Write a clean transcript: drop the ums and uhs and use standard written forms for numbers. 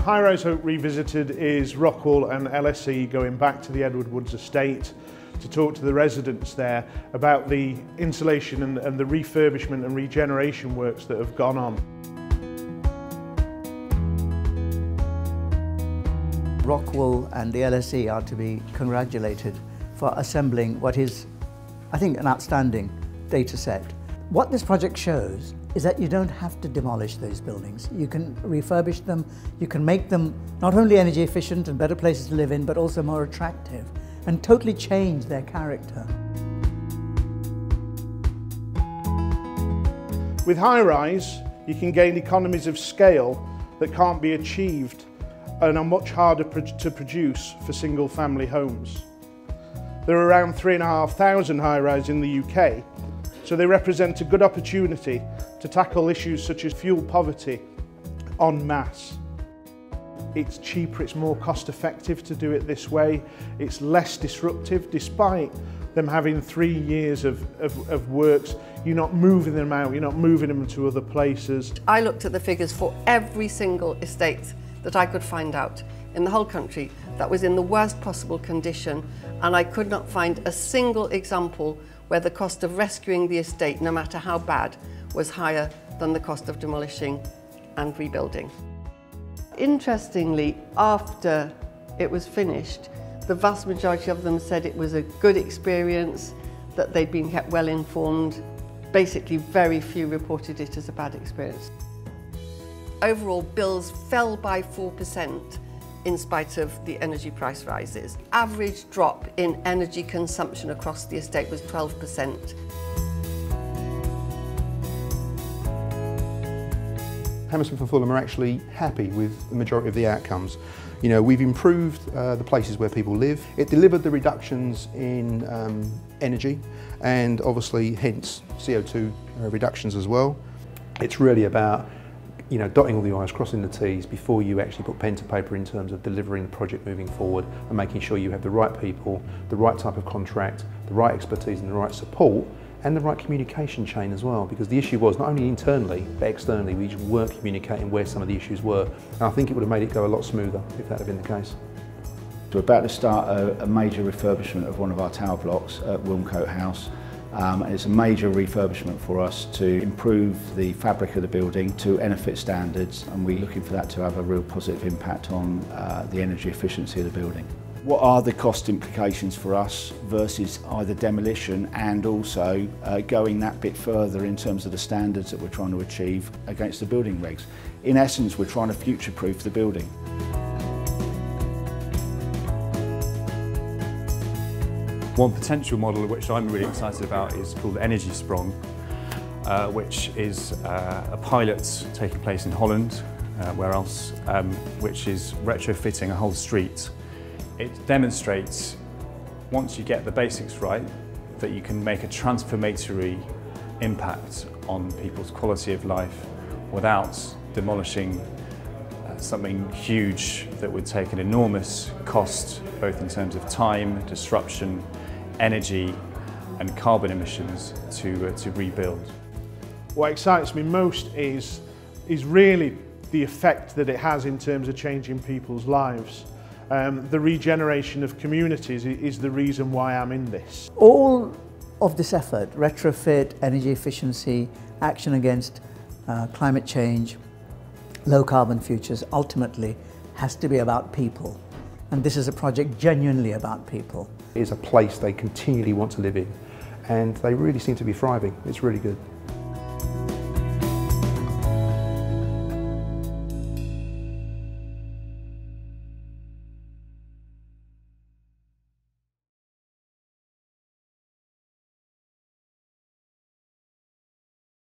High Rise Hope Revisited is ROCKWOOL and LSE going back to the Edward Woods estate to talk to the residents there about the insulation and the refurbishment and regeneration works that have gone on. ROCKWOOL and the LSE are to be congratulated for assembling what is, I think, an outstanding data set. What this project shows is that you don't have to demolish those buildings. You can refurbish them, you can make them not only energy efficient and better places to live in, but also more attractive and totally change their character. With High Rise, you can gain economies of scale that can't be achieved and are much harder to produce for single family homes. There are around 3,500 high rise in the UK, so they represent a good opportunity to tackle issues such as fuel poverty en masse. It's cheaper, it's more cost effective to do it this way, it's less disruptive despite them having 3 years of works. You're not moving them out, you're not moving them to other places. I looked at the figures for every single estate that I could find out in the whole country that was in the worst possible condition, and I could not find a single example where the cost of rescuing the estate, no matter how bad, was higher than the cost of demolishing and rebuilding. Interestingly, after it was finished, the vast majority of them said it was a good experience, that they'd been kept well informed. Basically, very few reported it as a bad experience. Overall, bills fell by 4% in spite of the energy price rises. Average drop in energy consumption across the estate was 12%. Hammersmith and Fulham are actually happy with the majority of the outcomes. You know, we've improved the places where people live. It delivered the reductions in energy and obviously hence CO2 reductions as well. It's really about dotting all the I's, crossing the T's before you actually put pen to paper in terms of delivering the project moving forward and making sure you have the right people, the right type of contract, the right expertise and the right support and the right communication chain as well, because the issue was not only internally but externally we just weren't communicating where some of the issues were, and I think it would have made it go a lot smoother if that had been the case. We're about to start a major refurbishment of one of our tower blocks at Wilmcote House. And it's a major refurbishment for us to improve the fabric of the building to NFIT standards, and we're looking for that to have a real positive impact on the energy efficiency of the building. What are the cost implications for us versus either demolition and also going that bit further in terms of the standards that we're trying to achieve against the building regs? In essence, we're trying to future-proof the building. One potential model which I'm really excited about is called Energy Sprong, which is a pilot taking place in Holland, which is retrofitting a whole street. It demonstrates, once you get the basics right, that you can make a transformatory impact on people's quality of life without demolishing something huge that would take an enormous cost, both in terms of time, disruption, energy and carbon emissions to rebuild. What excites me most is really the effect that it has in terms of changing people's lives. The regeneration of communities is the reason why I'm in this. All of this effort, retrofit, energy efficiency, action against climate change, low carbon futures, ultimately has to be about people. And this is a project genuinely about people. It is a place they continually want to live in and they really seem to be thriving. It's really good.